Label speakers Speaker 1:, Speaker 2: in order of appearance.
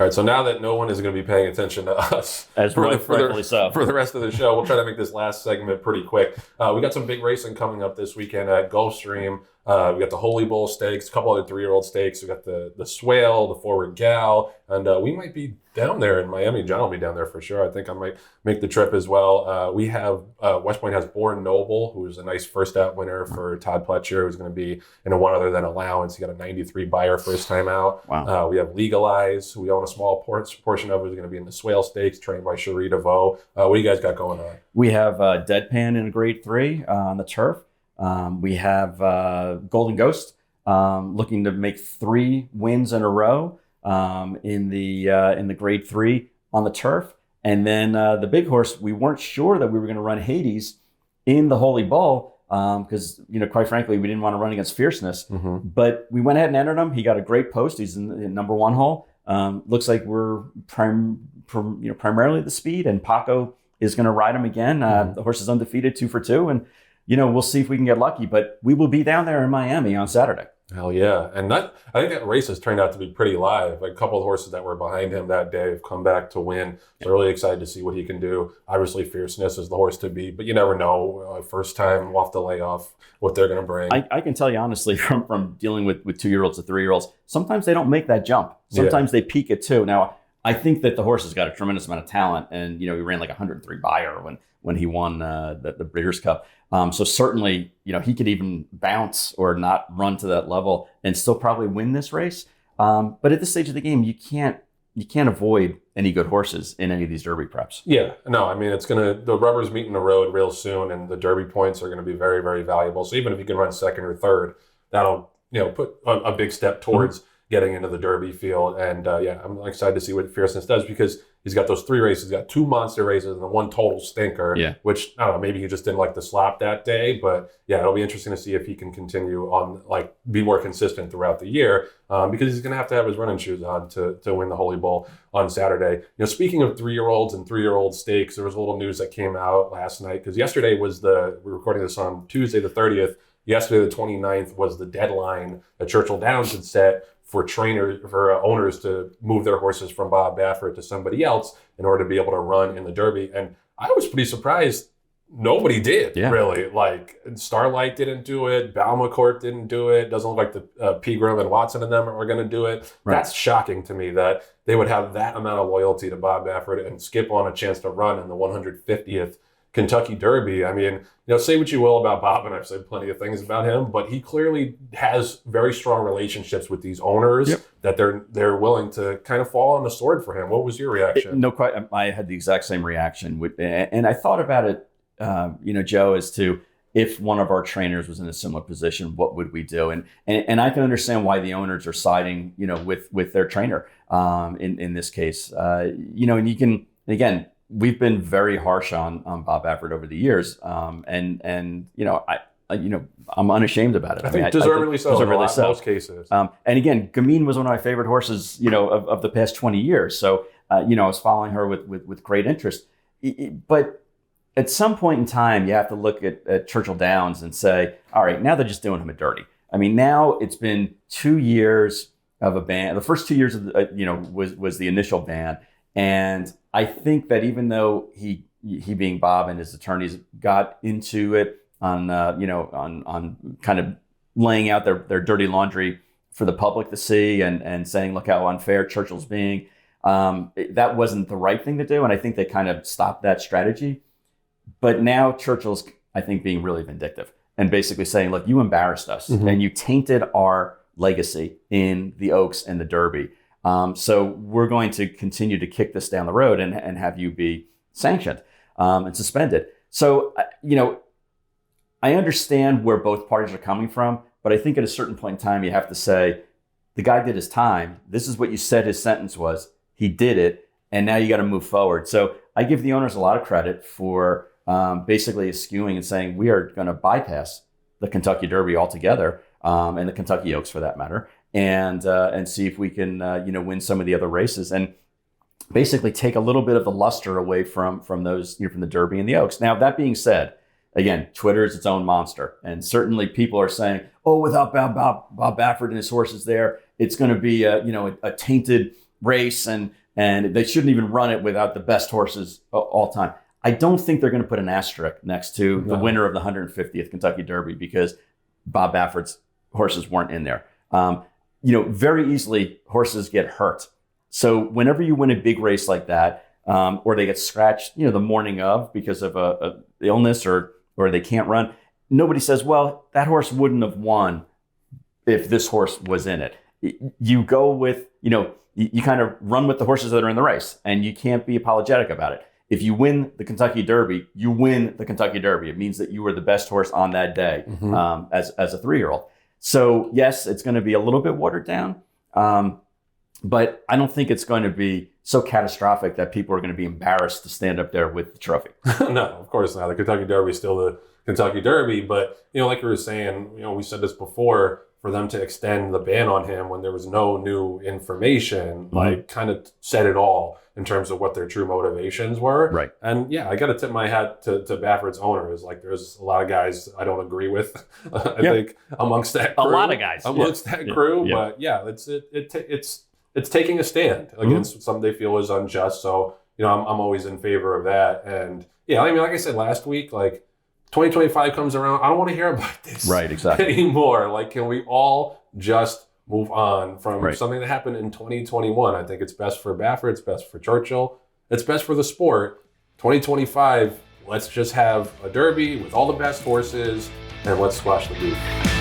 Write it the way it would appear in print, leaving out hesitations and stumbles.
Speaker 1: All right, so now that no one is going to be paying attention to us
Speaker 2: Rightfully so.
Speaker 1: For the rest of the show, we'll try to make this last segment pretty quick. We got some big racing coming up this weekend at Gulfstream. We got the Holy Bull Stakes, a couple other 3-year-old stakes. We got the Swale, the Forward Gal, and we might be down there in Miami. John will be down there for sure. I think I might make the trip as well. We have West Point has Born Noble, who is a nice first out winner for Todd Pletcher, who's going to be in a one other than allowance. He got a 93 buyer first time out.
Speaker 2: Wow.
Speaker 1: We have Legalize, who we own a small portion of, who's going to be in the Swale Stakes, trained by Cherie DeVoe. What do you guys got going on?
Speaker 2: We have Deadpan in a grade 3 on the turf. We have Golden Ghost looking to make 3 wins in a row in the grade 3 on the turf. And then the big horse, we weren't sure that we were going to run Hades in the Holy Bull because, quite frankly, we didn't want to run against Fierceness.
Speaker 1: Mm-hmm.
Speaker 2: But we went ahead and entered him. He got a great post. He's in number 1 hole. Looks like we're primarily the speed, and Paco is going to ride him again. The horse is undefeated, 2 for 2, and we'll see if we can get lucky. But we will be down there in Miami on Saturday.
Speaker 1: Hell yeah. And I think that race has turned out to be pretty live. Like a couple of horses that were behind him that day have come back to win. So really excited to see what he can do. Obviously, Fierceness is the horse to beat, but you never know. First time off the layoff, what they're going to bring.
Speaker 2: I can tell you honestly from dealing with 2-year-olds to 3-year-olds, sometimes they don't make that jump. Sometimes they peak at 2. Now, I think that the horse has got a tremendous amount of talent, and he ran like 103 buyer when he won the Breeders' Cup. So certainly, he could even bounce or not run to that level and still probably win this race. But at this stage of the game, you can't avoid any good horses in any of these Derby preps.
Speaker 1: Yeah, no, I mean, the rubber's meeting the road real soon, and the Derby points are going to be very, very valuable. So even if you can run second or third, that'll, put a big step towards getting into the Derby field. And I'm excited to see what Fierceness does, because he's got those 3 races. He's got 2 monster races and the 1 total stinker, which, I don't know, maybe he just didn't like the slop that day. But yeah, it'll be interesting to see if he can continue on, be more consistent throughout the year, because he's going to have his running shoes on to win the Holy Bull on Saturday. Speaking of 3-year-olds and 3-year-old stakes, there was a little news that came out last night, because yesterday was we're recording this on Tuesday the 30th. Yesterday, the 29th, was the deadline that Churchill Downs had set for owners to move their horses from Bob Baffert to somebody else in order to be able to run in the Derby. And I was pretty surprised nobody did, really. Starlight didn't do it. Balmacourt didn't do it. Doesn't look like the Pegram and Watson and them are going to do it. Right. That's shocking to me that they would have that amount of loyalty to Bob Baffert and skip on a chance to run in the 150th Kentucky Derby. I mean, say what you will about Bob, and I've said plenty of things about him, but he clearly has very strong relationships with these owners that they're willing to kind of fall on the sword for him. What was your reaction?
Speaker 2: No, quite. I had the exact same reaction, and I thought about it, Joe, as to if one of our trainers was in a similar position, what would we do? And I can understand why the owners are siding, with their trainer in this case. And you can, again, we've been very harsh on Bob Baffert over the years, and I'm unashamed about it.
Speaker 1: I think deservedly so.
Speaker 2: Deservedly so.
Speaker 1: Most cases.
Speaker 2: And again, Gamine was one of my favorite horses, of the past 20 years. So, I was following her with great interest. But at some point in time, you have to look at Churchill Downs and say, all right, now they're just doing him a dirty. I mean, now it's been 2 years of a ban. The first 2 years of was the initial ban. And I think that even though he being Bob and his attorneys got into it on kind of laying out their dirty laundry for the public to see and saying, look how unfair Churchill's being, that wasn't the right thing to do. And I think they kind of stopped that strategy. But now Churchill's, I think, being really vindictive and basically saying, look, you embarrassed us and you tainted our legacy in the Oaks and the Derby. So we're going to continue to kick this down the road and have you be sanctioned and suspended. So, I understand where both parties are coming from, but I think at a certain point in time, you have to say, the guy did his time. This is what you said his sentence was. He did it. And now you got to move forward. So I give the owners a lot of credit for basically eschewing and saying, we are going to bypass the Kentucky Derby altogether, and the Kentucky Oaks for that matter. And see if we can, win some of the other races and basically take a little bit of the luster away from those, from the Derby and the Oaks. Now, that being said, again, Twitter is its own monster. And certainly people are saying, oh, without Bob Baffert and his horses there, it's going to be, a tainted, race, and they shouldn't even run it without the best horses all time. I don't think they're going to put an asterisk next to the winner of the 150th Kentucky Derby because Bob Baffert's horses weren't in there. Very easily horses get hurt. So whenever you win a big race like that, or they get scratched, the morning of because of a illness or they can't run, nobody says, well, that horse wouldn't have won if this horse was in it. You go with, you kind of run with the horses that are in the race, and you can't be apologetic about it. If you win the Kentucky Derby, you win the Kentucky Derby. It means that you were the best horse on that day as a 3-year-old. So yes, it's going to be a little bit watered down, but I don't think it's going to be so catastrophic that people are going to be embarrassed to stand up there with the trophy.
Speaker 1: No, of course not. The Kentucky Derby is still the Kentucky Derby, but like you were saying, we said this before, for them to extend the ban on him when there was no new information, like kind of said it all in terms of what their true motivations were.
Speaker 2: Right.
Speaker 1: And yeah, I got to tip my hat to Baffert's owners. Like, there's a lot of guys I don't agree with. I think amongst that crew,
Speaker 2: a lot of guys
Speaker 1: that crew. Yeah. But yeah, it's taking a stand against something they feel is unjust. So I'm always in favor of that. And yeah, I mean, like I said last week, like 2025 comes around, I don't want to hear about this anymore. Like, can we all just move on from something that happened in 2021? I think it's best for Baffert, it's best for Churchill, it's best for the sport. 2025, let's just have a derby with all the best horses, and let's squash the beef.